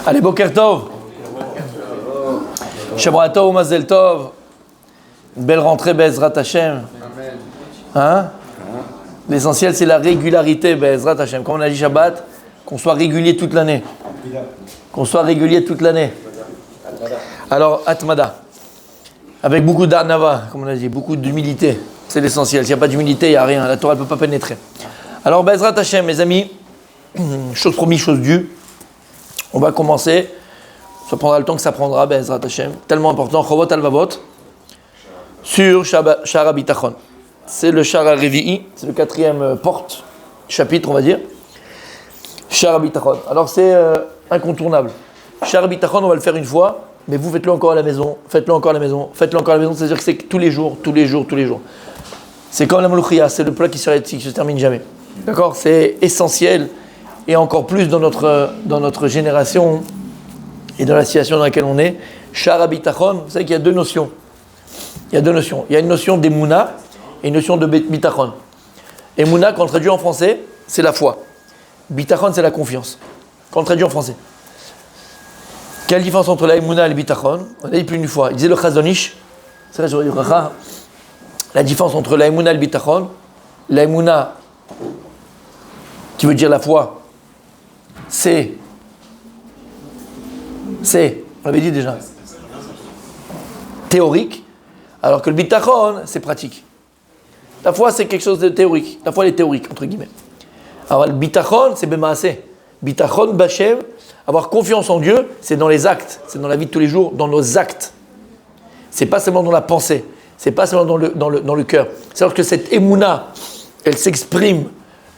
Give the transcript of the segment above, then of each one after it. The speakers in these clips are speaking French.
Allez, Boker Tov. Shabbat Tov, Mazel Tov. Belle rentrée, Be'ezrat Hashem. Hein? L'essentiel, c'est la régularité, Be'ezrat Hashem. Comme on a dit Shabbat, qu'on soit régulier toute l'année. Qu'on soit régulier toute l'année. Alors, Atmada. Avec beaucoup d'arnava, comme on a dit, beaucoup d'humilité. C'est l'essentiel. S'il n'y a pas d'humilité, il n'y a rien. La Torah ne peut pas pénétrer. Alors, Be'ezrat Hashem, mes amis, chose promise, chose due. On va commencer. Ça prendra le temps que ça prendra, Be'ezrat Hashem. Tellement important. Chovot Alvavot. Sur Shar HaBitachon. C'est le Shar HaRevi'i. C'est le 4e porte, chapitre, on va dire. Shar HaBitachon. Alors, c'est incontournable. Shar HaBitachon, on va le faire une fois. Mais vous faites-le encore à la maison. Faites-le encore à la maison. Faites-le encore à la maison. C'est-à-dire que c'est tous les jours, tous les jours, tous les jours. C'est comme la Molochia. C'est le plat qui se termine jamais. D'accord? C'est essentiel. Et encore plus dans notre génération et dans la situation dans laquelle on est. Shar HaBitachon, vous savez qu'il y a deux notions. Il y a deux notions. Il y a une notion d'Emouna et une notion de Bitachon. Emouna, quand on traduit en français, c'est la foi. Bitachon, c'est la confiance. Quand on traduit en français. Quelle différence entre la Emouna et le Bitachon? On a dit plus d'une fois. Il disait le Chazon Ish. C'est la différence entre la Emouna et le Bitachon. La Emouna, qui veut dire la foi, c'est, on l'avait dit déjà, théorique, alors que le bitachon, c'est pratique. La foi, c'est quelque chose de théorique. La foi, elle est théorique, entre guillemets. Alors, le bitachon, c'est bemaaseh. Bitachon, bachem, avoir confiance en Dieu, c'est dans les actes, c'est dans la vie de tous les jours, dans nos actes. C'est pas seulement dans la pensée, c'est pas seulement dans le cœur. C'est alors que cette émouna, elle s'exprime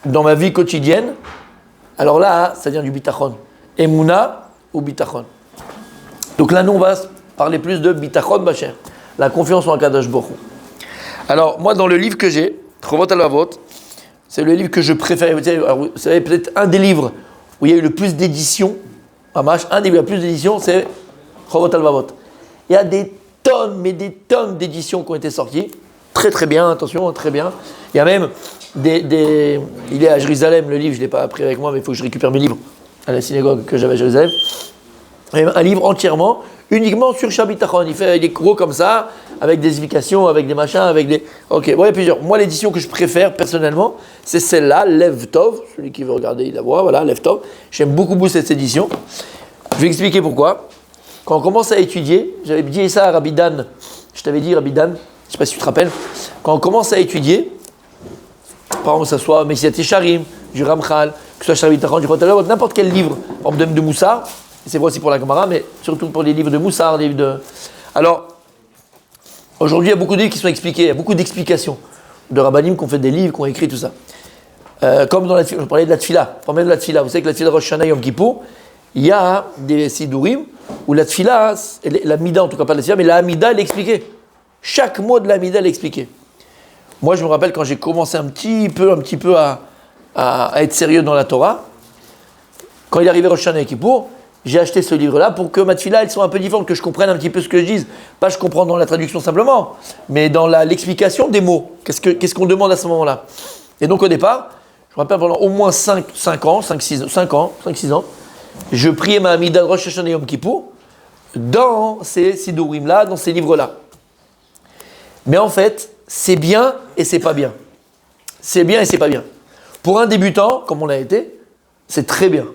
dans ma vie quotidienne. Alors là, ça vient du bitachon. Emouna ou bitachon. Donc là, nous, on va parler plus de bitachon bachem. La confiance en Akadosh Baruch Hu. Alors, moi, dans le livre que j'ai, Chovot Alvavot, c'est le livre que je préfère. Vous savez, peut-être un des livres où il y a eu le plus d'éditions, un des livres le plus d'éditions, c'est Chovot Alvavot. Il y a des tonnes, mais des tonnes d'éditions qui ont été sorties. Très, très bien, attention, très bien. Il y a même il est à Jérusalem, le livre, je ne l'ai pas pris avec moi, mais il faut que je récupère mes livres à la synagogue que j'avais à Jérusalem. Et un livre entièrement, uniquement sur Shar HaBitachon. Il est gros comme ça, avec des explications, avec des machins, avec des... Ok, bon, il y a plusieurs. Moi, l'édition que je préfère, personnellement, c'est celle-là, Lev Tov. Celui qui veut regarder, il la voit, voilà, Lev Tov. J'aime beaucoup cette édition. Je vais expliquer pourquoi. Quand on commence à étudier, j'avais dit ça à Rabbi Dan. Je t'avais dit, Rabbi Dan, je ne sais pas si tu te rappelles, quand on commence à étudier, par exemple, que ce soit Messiat Yesharim, du Ramchal, que ce soit Shar HaBitachon, du Chovot Alvavot, n'importe quel livre, par exemple de Moussar, c'est vrai aussi pour la Gemara, mais surtout pour les livres de Moussar, les livres de... Alors, aujourd'hui, il y a beaucoup de livres qui sont expliqués, il y a beaucoup d'explications de Rabbanim qui ont fait des livres, qui ont écrit tout ça. Comme dans la je parlais de la Tfila, vous savez que la Tfila Rosh Hashanah Yom Kippour, il y a des Sidourim où la Tfila, la Mida, en tout cas pas la Tfila, mais la Hamida, elle est expliquée. Chaque mot de la Hamida, elle est expliquée. Moi, je me rappelle quand j'ai commencé un petit peu à être sérieux dans la Torah, quand il est arrivé Rosh Hashanah Yom Kippour, j'ai acheté ce livre-là pour que ma tefila, elles soient un peu différentes, que je comprenne un petit peu ce que je dis. Pas je comprends dans la traduction simplement, mais dans l'explication des mots. Qu'est-ce qu'on demande à ce moment-là? Et donc au départ, je me rappelle pendant au moins 5 ans, 5-6 ans, je priais ma Hamida Rosh Hashanah Yom Kippour dans ces Sidourim-là, dans ces livres-là. Mais en fait, c'est bien et c'est pas bien. C'est bien et c'est pas bien. Pour un débutant, comme on l'a été, c'est très bien.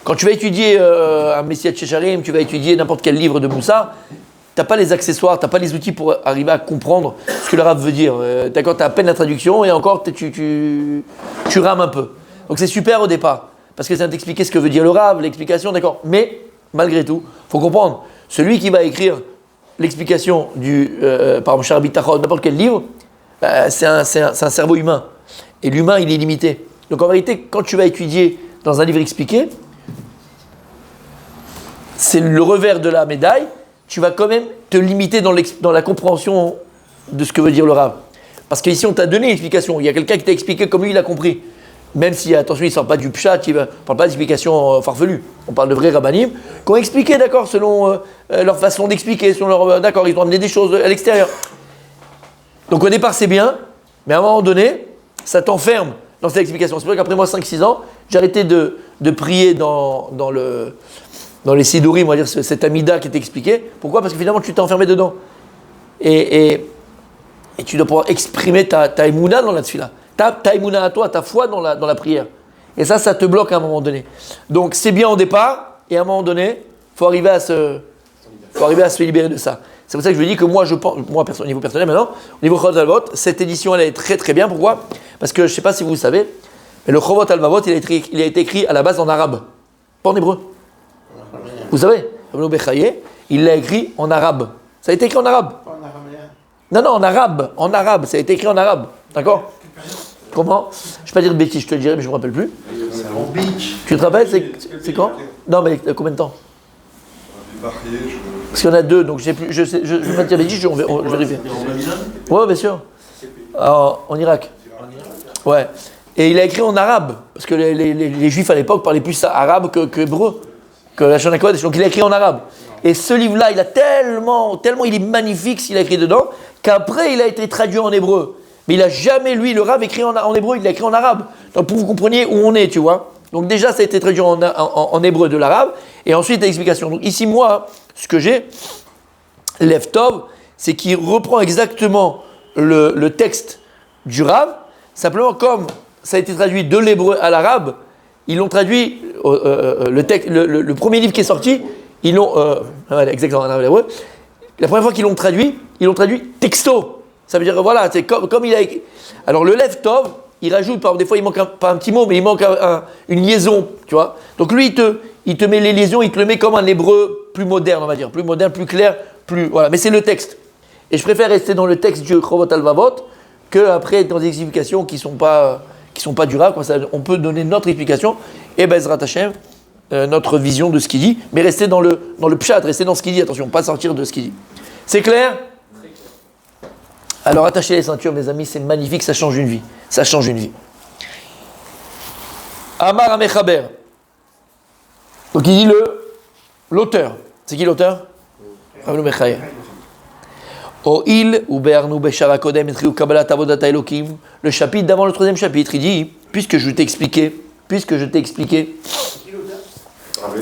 Quand tu vas étudier un Messiat Yesharim, tu vas étudier n'importe quel livre de Moussa, tu n'as pas les accessoires, tu n'as pas les outils pour arriver à comprendre ce que le Rav veut dire. D'accord, tu as à peine la traduction et encore tu rames un peu. Donc c'est super au départ, parce que ça va t'expliquer ce que veut dire le Rav, l'explication, d'accord. Mais malgré tout, il faut comprendre, celui qui va écrire l'explication par exemple, Shar HaBitachon, n'importe quel livre, c'est un cerveau humain. Et l'humain, il est limité. Donc en vérité, quand tu vas étudier dans un livre expliqué, c'est le revers de la médaille, tu vas quand même te limiter dans la compréhension de ce que veut dire le Rav. Parce qu'ici, on t'a donné une explication. Il y a quelqu'un qui t'a expliqué comme lui, il a compris. Même si, attention, il ne sort pas du pshat, il ne parle pas d'explications farfelues. On parle de vrais rabbanim qui ont expliqué, d'accord, selon leur façon d'expliquer, selon leur... d'accord, ils ont amené des choses à l'extérieur. Donc au départ, c'est bien, mais à un moment donné, ça t'enferme dans cette explication. C'est pour ça qu'après moi, 5-6 ans, j'ai arrêté de prier dans dans les Sidurim, on va dire cet amida qui est expliqué. Pourquoi? Parce que finalement tu t'es enfermé dedans. Et tu dois pouvoir exprimer ta émouna dans la tefila. Ta émouna à toi, ta foi dans la prière. Et ça te bloque à un moment donné. Donc c'est bien au départ, et à un moment donné, il faut arriver à se libérer de ça. C'est pour ça que je vous dis que moi, au niveau personnel maintenant, au niveau Chovot Halvavot, cette édition elle est très très bien. Pourquoi? Parce que je ne sais pas si vous le savez, mais le Chovot Halvavot il a été écrit à la base en arabe, pas en hébreu. Vous savez, Rabbeinu Bechaye, il l'a écrit en arabe. Ça a été écrit en arabe. Pas en araméen. Non, en arabe, ça a été écrit en arabe. D'accord? Comment? Je ne vais pas dire de bêtises, je te le dirai, mais je ne me rappelle plus. C'est en beach. Tu te rappelles, c'est quand? Non, mais combien de temps? Parce qu'il y en a deux, donc je vais pas te dire bêtises, je vérifie. Ouais, bien sûr. En Irak. Ouais. Et il a écrit en arabe, parce que les Juifs à l'époque parlaient plus arabe que hébreu, que la Shana Kodesh. Donc il a écrit en arabe. Et ce livre-là, il a tellement il est magnifique ce qu'il a écrit dedans, qu'après il a été traduit en hébreu. Mais il n'a jamais, lui, le Rav, écrit en hébreu, il l'a écrit en arabe. Donc pour que vous compreniez où on est, tu vois. Donc déjà, ça a été traduit en hébreu de l'arabe, et ensuite l'explication. Donc ici, moi, ce que j'ai, Lev Tov, c'est qu'il reprend exactement le texte du Rav, simplement comme ça a été traduit de l'hébreu à l'arabe, ils l'ont traduit, le premier livre qui est sorti, ils l'ont, exactement en arabe et l'hébreu, la première fois qu'ils l'ont traduit texto. Ça veut dire, voilà, c'est comme il a écrit. Alors le Lev Tov, il rajoute, par exemple, des fois il manque pas un petit mot, mais il manque une liaison, tu vois. Donc lui, il te met les liaisons, il te le met comme un hébreu plus moderne, on va dire, plus moderne, plus clair, voilà. Mais c'est le texte. Et je préfère rester dans le texte du Chovot Halvavot que après dans des explications qui sont pas durables. Comme ça, on peut donner notre explication et Bezrat Hashem, notre vision de ce qu'il dit, mais rester dans le pshat, rester dans ce qu'il dit. Attention, pas sortir de ce qu'il dit. C'est clair? Alors attachez les ceintures, mes amis, c'est magnifique, ça change une vie. Ça change une vie. Amar Amechaber. Donc il dit l'auteur. C'est qui l'auteur? Rabbeinu Bechaye. O'il ou be'arnu be'shara kodem etriu kabbalat avodat ha'elokim. Le chapitre d'avant le troisième chapitre, il dit, puisque je t'ai expliqué.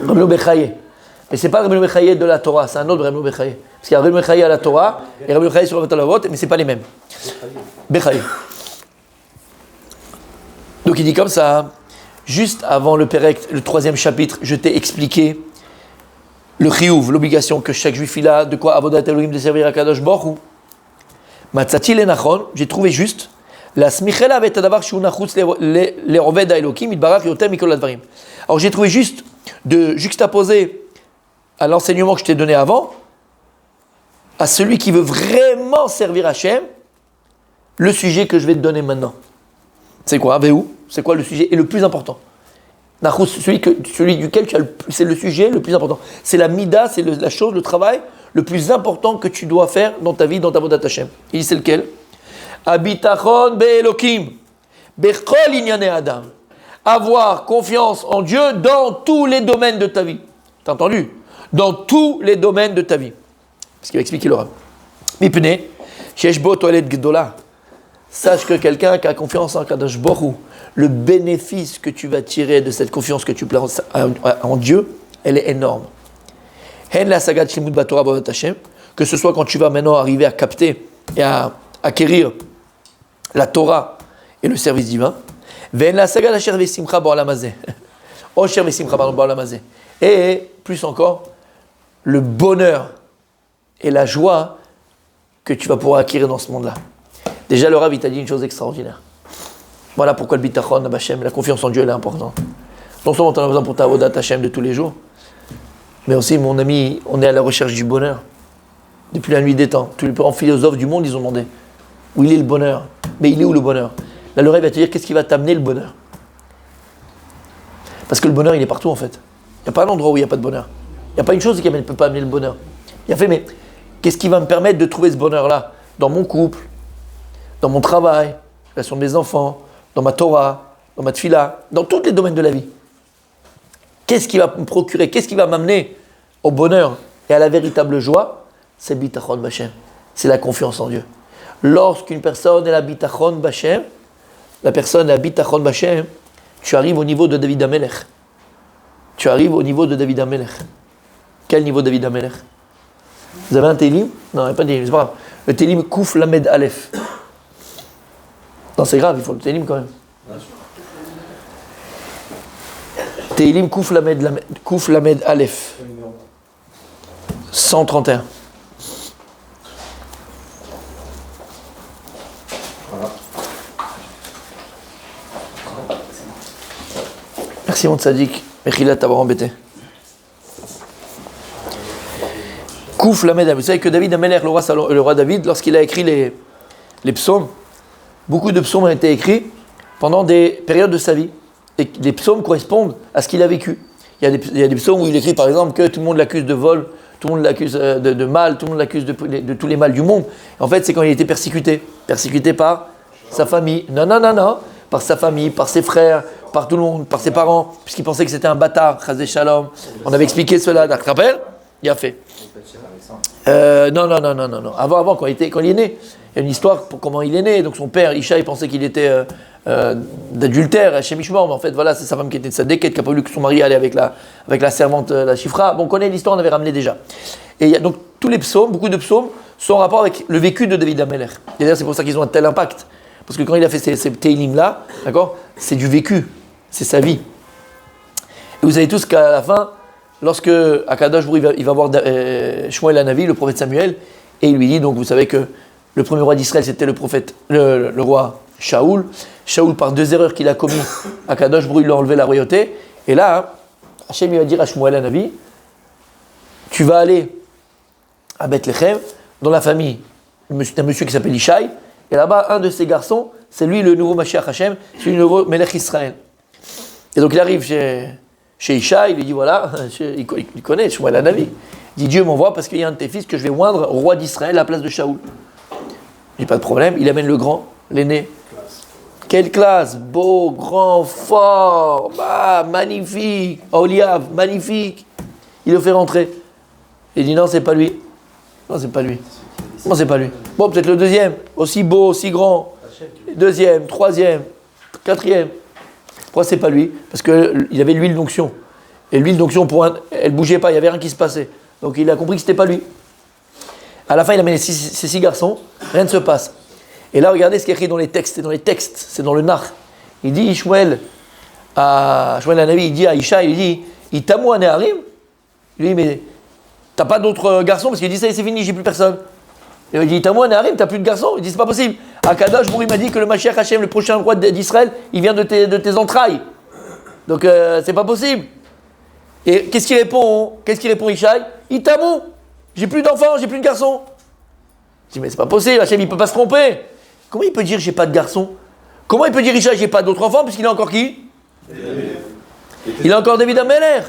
Rabbeinu Bechaye. Mais c'est pas Rabbeinu Bechaye de la Torah, c'est un autre Rabbeinu Bechaye. Parce qu'il y a Rabbeinu Bechaye à la Torah et Rabbeinu Bechaye sur le Halvavot, mais c'est pas les mêmes. Bechaye. Donc il dit comme ça, juste avant le troisième chapitre, je t'ai expliqué le chiyuv, l'obligation que chaque juif il a, de quoi avodat Elohim, de servir à Kadosh Baruch Hu. Matzati lenachon, j'ai trouvé juste, la smichela vet adavar shu nachutz le'oved ha'elokim itbarach yoter mikol advarim. Alors j'ai trouvé juste de juxtaposer à l'enseignement que je t'ai donné avant, à celui qui veut vraiment servir Hachem, le sujet que je vais te donner maintenant. C'est quoi? Véhou? C'est quoi le sujet? Et le plus important? Celui duquel c'est le sujet le plus important. C'est la mida, c'est la chose, le travail le plus important que tu dois faire dans ta vie, dans ta avodat Hachem. Il dit c'est lequel? Habitachon be'elokim, bechol inyane adam. Avoir confiance en Dieu dans tous les domaines de ta vie. T'as entendu? Dans tous les domaines de ta vie. Parce qu'il va expliquer le Rav. Mipne, sheshbo toilet gdola. Sache que quelqu'un qui a confiance en Kadosh Baruch Hu, le bénéfice que tu vas tirer de cette confiance que tu places en Dieu, elle est énorme. Hen la sagat shlimut batorah b'avodat Hashem, que ce soit quand tu vas maintenant arriver à capter et à acquérir la Torah et le service divin. Ven la sagat asher vesimcha ba'olam hazeh. Osher vesimcha ba'olam hazeh. Et plus encore, le bonheur et la joie que tu vas pouvoir acquérir dans ce monde-là. Déjà, le Rav, il t'a dit une chose extraordinaire. Voilà pourquoi le bitachon, la confiance en Dieu, elle est importante. Non seulement tu en as besoin pour ta avodat Hashem de tous les jours, mais aussi, mon ami, on est à la recherche du bonheur. Depuis la nuit des temps, tous les grands philosophes du monde, ils ont demandé où il est le bonheur. Mais il est où le bonheur? Là, le Rav va te dire qu'est-ce qui va t'amener le bonheur. Parce que le bonheur, il est partout en fait. Il n'y a pas un endroit où il n'y a pas de bonheur. Il n'y a pas une chose qui ne peut pas amener le bonheur. Il a fait, mais qu'est-ce qui va me permettre de trouver ce bonheur-là? Dans mon couple, dans mon travail, la relation de mes enfants, dans ma Torah, dans ma tefila, dans tous les domaines de la vie. Qu'est-ce qui va me procurer, qu'est-ce qui va m'amener au bonheur et à la véritable joie? C'est bitachon b'Hashem, c'est la confiance en Dieu. Lorsqu'une personne est la bitachon b'Hashem, la personne est la bitachon b'Hashem, tu arrives au niveau de David HaMelech. Tu arrives au niveau de David HaMelech. Quel niveau David Ameler? Vous avez un Télim? Non, il n'y a pas de Télim, c'est pas grave. Le Télim Kouf Lamed Aleph. Non, c'est grave, il faut le Télim quand même. Télim Kouf Lamed Aleph. 131. Merci mon tzaddik, Mechila t'avoir embêté. Kouf Lamed Aleph. Vous savez que David Ameler, le roi David, lorsqu'il a écrit les psaumes, beaucoup de psaumes ont été écrits pendant des périodes de sa vie. Et les psaumes correspondent à ce qu'il a vécu. Il y a des psaumes où il écrit par exemple que tout le monde l'accuse de vol, tout le monde l'accuse de mal, tout le monde l'accuse de tous les mals du monde. En fait, c'est quand il était persécuté par sa famille. Non, par sa famille, par ses frères, par tout le monde, par ses parents, puisqu'il pensait que c'était un bâtard, Chazé Shalom. On avait expliqué cela, tu te rappelles? Il a fait. Non. Avant, quand il est né. Il y a une histoire pour comment il est né. Donc son père, Isha, il pensait qu'il était d'adultère chez Mishmor, mais en fait, voilà, c'est sa femme qui était de sa déquête, qui n'a pas voulu que son mari allait avec la servante, la Shifra. Bon, on connaît l'histoire, on avait ramené déjà. Et il y a donc tous les psaumes, beaucoup de psaumes, sont en rapport avec le vécu de David Ameler. Et d'ailleurs, c'est pour ça qu'ils ont un tel impact. Parce que quand il a fait ces Télim-là, d'accord, c'est du vécu, c'est sa vie. Et vous savez tous qu'à la fin, lorsque Akadosh il va voir Shmuel Hanavi, le prophète Samuel, et il lui dit, donc vous savez que le premier roi d'Israël, c'était le prophète, le roi Shaoul. Shaoul, par 2 erreurs qu'il a commises, Akadosh lui a enlevé la royauté. Et là, Hachem lui va dire à Shmuel Hanavi, tu vas aller à Bethléem, dans la famille d'un monsieur qui s'appelle Ishaï, et là-bas, un de ses garçons, c'est lui le nouveau Mashiach Hachem, c'est le nouveau Melech Israël. Et donc il arrive chez Ishaï, il lui dit voilà, il connaît Shmuel Hanavi. Il dit Dieu m'envoie parce qu'il y a un de tes fils que je vais oindre roi d'Israël à la place de Shaoul. Il dit pas de problème, il amène le grand, l'aîné. Quelle classe, beau, grand, fort, magnifique, Oliave, magnifique. Il le fait rentrer. Il dit non, c'est pas lui. Non, c'est pas lui. Non, c'est pas lui. Bon, peut-être le deuxième, aussi beau, aussi grand. Deuxième, troisième, quatrième. Pourquoi c'est pas lui? Parce qu'il avait l'huile d'onction. Et l'huile d'onction, elle bougeait pas, il y avait rien qui se passait. Donc il a compris que c'était pas lui. À la fin, il a mené ces 6 garçons, rien ne se passe. Et là, regardez ce qui est écrit dans les textes, c'est dans le Nar. Il dit, Shmuel Hanavi, il dit à Isha, il dit, Itamu Aneharim. Il dit, mais t'as pas d'autres garçons? Parce qu'il dit, ça y est, c'est fini, j'ai plus personne. Et il dit, Itamu Aneharim, t'as plus de garçons? Il dit, c'est pas possible. Akadosh Baruch Hu m'a dit que le Mashiach Hachem, le prochain roi d'Israël, il vient de tes entrailles. Donc, c'est pas possible. Et qu'est-ce qu'il répond Ishaï? Itamu, j'ai plus d'enfants, j'ai plus de garçons. Je dis, mais c'est pas possible, Hachem, il peut pas se tromper. Comment il peut dire j'ai pas de garçons? Comment il peut dire Ishaï, j'ai pas d'autres enfants, puisqu'il a encore qui? Il a encore David Ameler.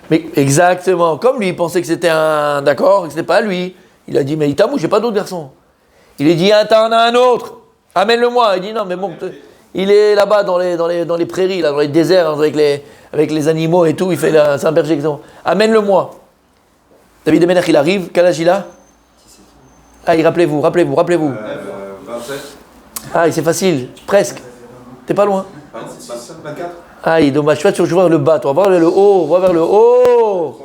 Mais exactement, comme lui, il pensait que c'était d'accord, que c'était pas lui. Il a dit, mais Itamu, j'ai pas d'autres garçons. Il a dit, t'en as un autre, amène-le-moi. Il dit, non, mais bon, il est là-bas dans les prairies, là, dans les déserts, avec les animaux et tout, c'est un berger, exemple. Amène-le-moi. David Ameler, il arrive, quel âge il a? Rappelez-vous. 27. C'est facile, presque. T'es pas loin. 24. Dommage, tu vois vers le bas, toi, va vers le haut,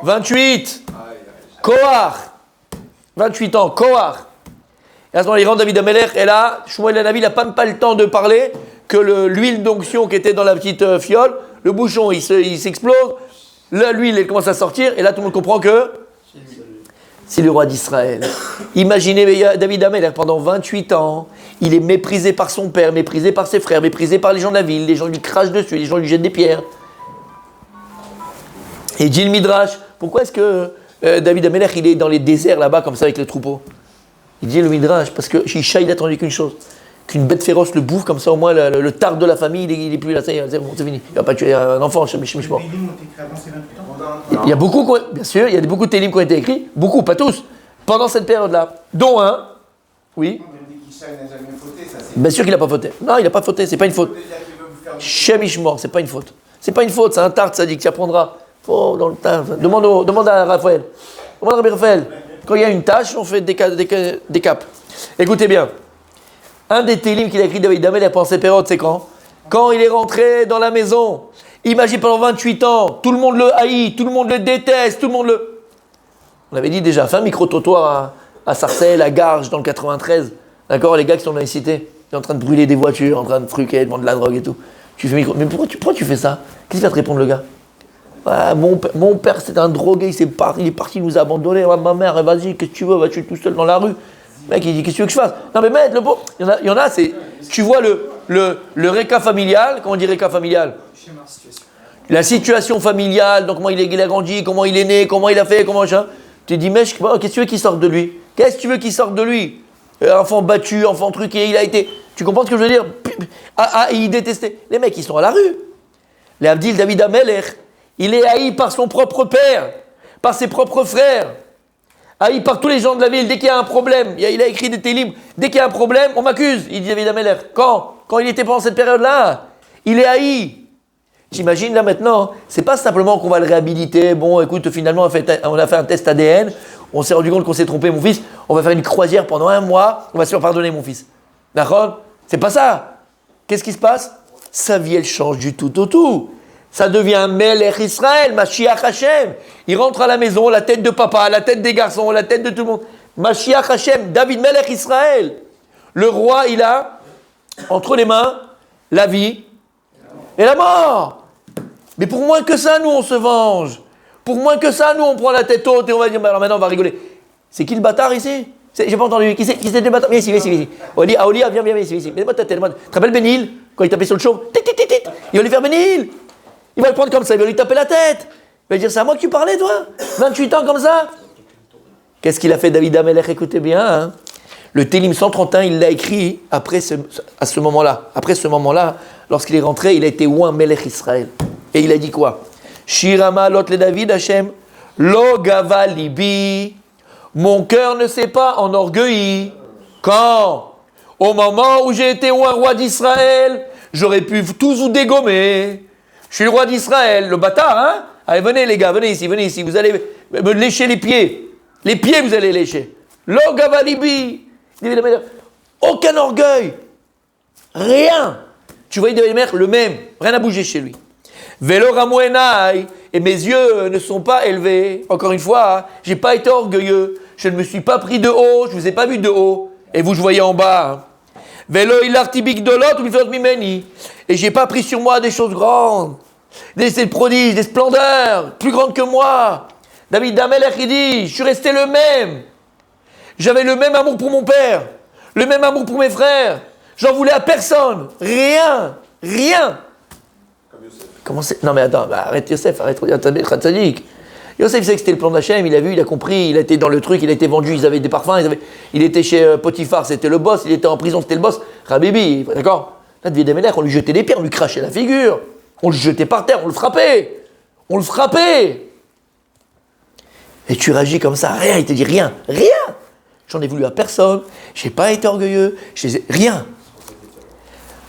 28. Kohar. 28 ans, Kohar. Et à ce moment-là, il rentre David Ameler, et là, Shmuel Hanavi n'a même pas le temps de parler, que l'huile d'onction qui était dans la petite fiole, le bouchon, il s'explose, l'huile, elle commence à sortir, et là, tout le monde comprend que c'est le roi d'Israël. Imaginez David Ameler, pendant 28 ans, il est méprisé par son père, méprisé par ses frères, méprisé par les gens de la ville, les gens lui crachent dessus, les gens lui jettent des pierres. Et dit le Midrash, pourquoi est-ce que David Ameler, il est dans les déserts là-bas, comme ça, avec les troupeaux? Il dit le Midrash, parce que Ishaï, il a attendu qu'une chose, qu'une bête féroce le bouffe, comme ça au moins le tard de la famille, il est plus là, c'est bon, c'est fini. Il va pas tuer un enfant chez Mishmor. Il y a beaucoup, bien sûr, il y a beaucoup de télim qui ont été écrits, beaucoup, pas tous, pendant cette période-là, dont un, oui. Bien sûr qu'il n'a pas fauté. Non, il n'a pas fauté, c'est pas une faute. Chez Mishmor, c'est pas une faute. C'est pas une faute, c'est un tarte, ça dit que tu apprendras. Oh, dans le temps. Demande à Raphaël. Demande à Rabbi Raphaël. Quand il y a une tâche, on fait des caps. Écoutez bien. Un des télim qu'il a écrit David Ameler pendant cette période, c'est quand il est rentré dans la maison, Imagine pendant 28 ans, tout le monde le haït, tout le monde le déteste, tout le monde le... On avait dit déjà, fais un micro-trottoir à Sarcelles, à Garges, dans le 93. D'accord, les gars qui sont dans les cités, qui sont en train de brûler des voitures, en train de fruquer, de vendre de la drogue et tout. Tu fais micro... Mais pourquoi tu fais ça? Qu'est-ce qu'il va te répondre le gars? Ah, mon père c'est un drogué, il est parti, il nous a abandonnés. Ah, ma mère, vas-y, qu'est-ce que tu veux, va tuer tout seul dans la rue. Le mec il dit, qu'est-ce que tu veux que je fasse? Non mais mec, le pauvre, il y en a, c'est... Tu vois le réca familial, comment on dit réca familial? La situation familiale, donc comment il a grandi, comment il est né, comment il a fait, comment machin. Tu te dis, mec, qu'est-ce que tu veux qu'il sorte de lui? Qu'est-ce que tu veux qu'il sorte de lui? Enfant battu, enfant truqué, il a été... Tu comprends ce que je veux dire? Il détestait. Les mecs, ils sont à la rue. Les Abdil David Amelech, il est haï par son propre père, par ses propres frères, haï par tous les gens de la ville. Dès qu'il y a un problème, il a écrit des télims, dès qu'il y a un problème, on m'accuse, il dit David Amelech. Quand il était pendant cette période-là, il est haï. J'imagine là maintenant, c'est pas simplement qu'on va le réhabiliter. Bon, écoute, finalement, on a fait un test ADN, on s'est rendu compte qu'on s'est trompé, mon fils. On va faire une croisière pendant 1 mois, on va se faire pardonner, mon fils. D'accord? C'est pas ça. Qu'est-ce qui se passe? Sa vie, elle change du tout au tout. Ça devient Melech Israël, Mashiach Hashem. Il rentre à la maison, la tête de papa, la tête des garçons, la tête de tout le monde. Mashiach Hashem, David Melech Israël. Le roi, il a entre les mains la vie et la mort. Mais pour moins que ça, nous, on se venge. Pour moins que ça, nous, on prend la tête haute et on va dire, alors maintenant, on va rigoler. C'est qui le bâtard ici? J'ai pas entendu. Qui c'est le bâtard? Viens ici. Olia, viens ici. Mets-moi ta tête. Tu te rappelles Benil? Quand il tapait sur le chauve? Il va lui faire Benil. Il va le prendre comme ça, il va lui taper la tête. Il va dire, c'est à moi que tu parlais, toi? 28 ans comme ça? Qu'est-ce qu'il a fait, David Amelech? Écoutez bien. Hein. Le Télim 131, il l'a écrit à ce moment-là. Après ce moment-là, lorsqu'il est rentré, il a été ouin Melech Israël. Et il a dit quoi? Shirama lot le David Hashem, lo gava libi. Mon cœur ne s'est pas enorgueilli. Quand? Au moment où j'ai été roi d'Israël, j'aurais pu tous vous dégommer. Je suis le roi d'Israël, le bâtard, hein? Allez, venez les gars, venez ici. Vous allez me lécher les pieds. Les pieds, vous allez lécher. Lo gava libi. Aucun orgueil. Rien. Tu vois, David Amelech, le même. Rien n'a bougé chez lui. Velo ramouenai, et mes yeux ne sont pas élevés. Encore une fois, j'ai pas été orgueilleux. Je ne me suis pas pris de haut, je vous ai pas vu de haut. Et vous, je voyais en bas. Velo ilarti bigdolot ou bifot mimeni. Et j'ai pas pris sur moi des choses grandes, des prodiges, des splendeurs, plus grandes que moi. David Amelech, il dit, je suis resté le même. J'avais le même amour pour mon père, le même amour pour mes frères. J'en voulais à personne. Rien. Comment c'est? Non mais attends, arrête Yosef, attendez, Khatzadik. Yosef sait que c'était le plan d'Hachem, il a vu, il a compris, il a été dans le truc, il a été vendu, ils avaient des parfums, il était chez Potiphar, c'était le boss, il était en prison, c'était le boss. Rabibi, d'accord? Là, David Amelech, on lui jetait des pierres, on lui crachait la figure, on le jetait par terre, on le frappait. Et tu réagis comme ça, rien, il te dit rien. J'en ai voulu à personne, j'ai pas été orgueilleux, rien.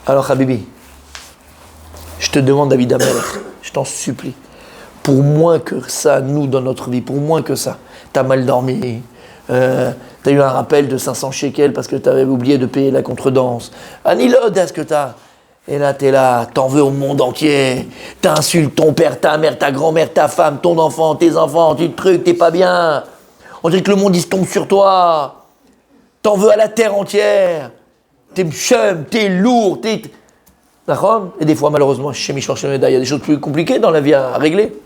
Alors Habibi, je te demande David Amelech, je t'en supplie, pour moins que ça, nous, dans notre vie, pour moins que ça, t'as mal dormi, t'as eu un rappel de 500 shekels parce que t'avais oublié de payer la contredanse, Anilod, est-ce que t'as? Et là, t'es là, t'en veux au monde entier, t'insultes ton père, ta mère, ta grand-mère, ta femme, ton enfant, tes enfants, tu trucs, t'es pas bien. On dirait que le monde, il se tombe sur toi. T'en veux à la terre entière. T'es chum, t'es lourd, t'es... D'accord? Et des fois, malheureusement, chez Mishmar Shemeda, il y a des choses plus compliquées dans la vie à régler.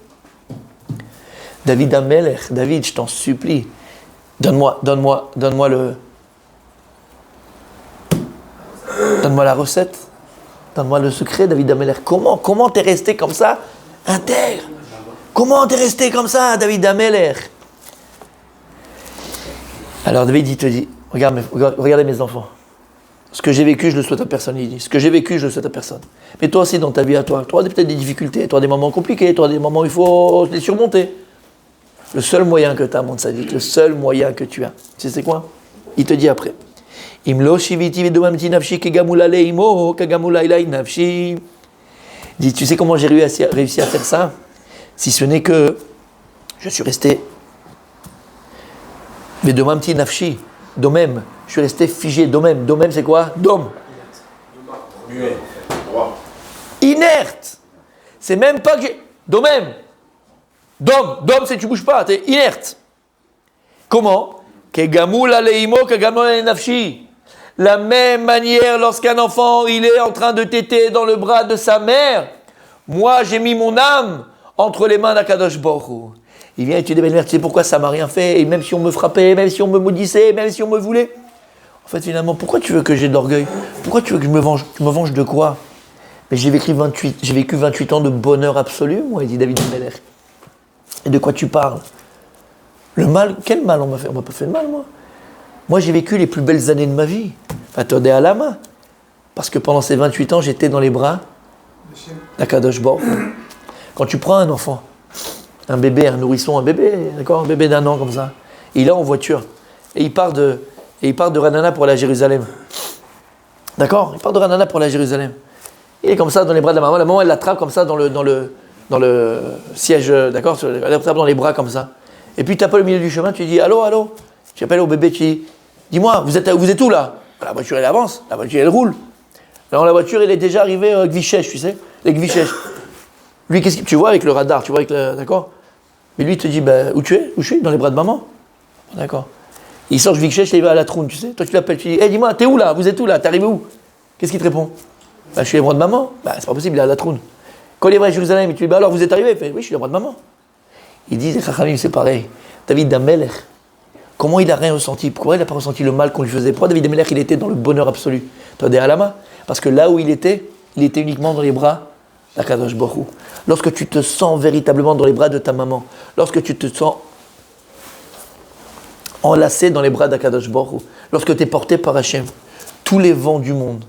David Amelech, David, je t'en supplie, donne-moi la recette. Donne-moi le secret, David Amelech. Comment t'es resté comme ça, intègre? Comment t'es resté comme ça, David Amelech? Alors David, il te dit, regardez mes enfants. Ce que j'ai vécu, je le souhaite à personne, il dit. Ce que j'ai vécu, je le souhaite à personne. Mais toi aussi, dans ta vie à toi, tu auras peut-être des difficultés, tu auras des moments compliqués, tu auras des moments où il faut les surmonter. Le seul moyen que tu as, mon tzaddik, le seul moyen que tu as, tu sais c'est quoi? Il te dit après. Imlo shiviti vedomamti nafshi kegamula leimo kegamula ilai nafshi. Il dit, tu sais comment j'ai réussi à faire ça? Si ce n'est que je suis resté vedomamti nafshi, domem. Je suis resté figé, domem. Domem, c'est quoi? Dom. Inerte. C'est même pas que j'ai... Domem. Dom, c'est tu bouges pas, tu es inerte. Comment? La même manière, lorsqu'un enfant, il est en train de téter dans le bras de sa mère, moi, j'ai mis mon âme entre les mains d'Akadosh Baruch Hu. Il vient et tu dis, tu sais pourquoi ça m'a rien fait, et même si on me frappait, même si on me maudissait, même si on me voulait. En fait, finalement, pourquoi tu veux que j'ai de l'orgueil? Pourquoi tu veux que je me venge? Tu me venges de quoi? Mais j'ai vécu 28 ans de bonheur absolu, moi, dit David Meller. Et de quoi tu parles? Le mal, quel mal on m'a fait? On m'a pas fait de mal, moi. Moi, j'ai vécu les plus belles années de ma vie. Attendez à la main. Parce que pendant ces 28 ans, j'étais dans les bras d'Akadosh Baruch Hu. Quand tu prends un enfant, un bébé, un nourrisson, un bébé, d'accord, un bébé d'1 an comme ça, il est en voiture, et il part de Ranana pour aller à Jérusalem. D'accord? Il part de Ranana pour aller à Jérusalem. Il est comme ça dans les bras de la maman elle l'attrape comme ça dans le siège, d'accord? Elle l'attrape dans les bras comme ça. Et puis tu appelles au milieu du chemin, tu dis allô? Tu appelles au bébé, tu dis dis-moi, vous êtes où là? La voiture elle avance, la voiture elle roule. Alors la voiture elle est déjà arrivée à Gvichesh, tu sais, les Gvichesh. Lui, qu'est-ce que tu vois avec le radar, tu vois avec le, d'accord? Mais lui il te dit où tu es? Où je suis? Dans les bras de maman. D'accord. Il sort de Gvichesh et il va à la Troune, tu sais. Toi tu l'appelles, tu dis dis-moi, t'es où là? Vous êtes où là? T'es arrivé où? Qu'est-ce qu'il te répond? Je suis les bras de maman. C'est pas possible, il est à la Troune. Quand il est à Jérusalem, tu dis alors vous êtes arrivé? Il fait oui, je suis les bras de maman. Il dit les Chachamim, c'est pareil. David Amelech, comment il n'a rien ressenti? Pourquoi il n'a pas ressenti le mal qu'on lui faisait? Pourquoi David Amelech, il était dans le bonheur absolu? Attendez à la main. Parce que là où il était uniquement dans les bras d'Akadosh Baruch Hu. Lorsque tu te sens véritablement dans les bras de ta maman, lorsque tu te sens enlacé dans les bras d'Akadosh Baruch Hu, lorsque tu es porté par Hachem, tous les vents du monde,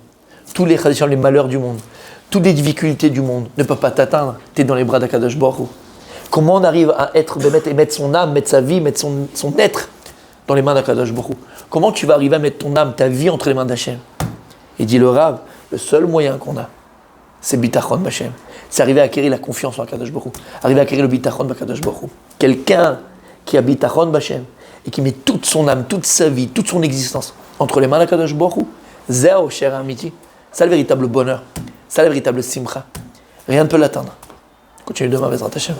tous les malheurs du monde, toutes les difficultés du monde ne peuvent pas t'atteindre. Tu es dans les bras d'Akadosh Baruch Hu. Comment on arrive à mettre son âme, mettre sa vie, mettre son être dans les mains d'Akadosh Baruch Hu? Comment tu vas arriver à mettre ton âme, ta vie entre les mains d'Hachem? Il dit le Rav, le seul moyen qu'on a, c'est Bitachon B'Hachem. C'est arriver à acquérir la confiance en Akadosh Baruch Hu. Arriver à acquérir le Bitachon B'Akadosh Baruch Hu. Quelqu'un qui a Bitachon B'Hachem et qui met toute son âme, toute sa vie, toute son existence entre les mains d'Akadosh Baruch Hu, Zéo, cher amitié, c'est le véritable bonheur, c'est le véritable simcha. Rien ne peut l'atteindre. Continue demain, Bezrat Hachem.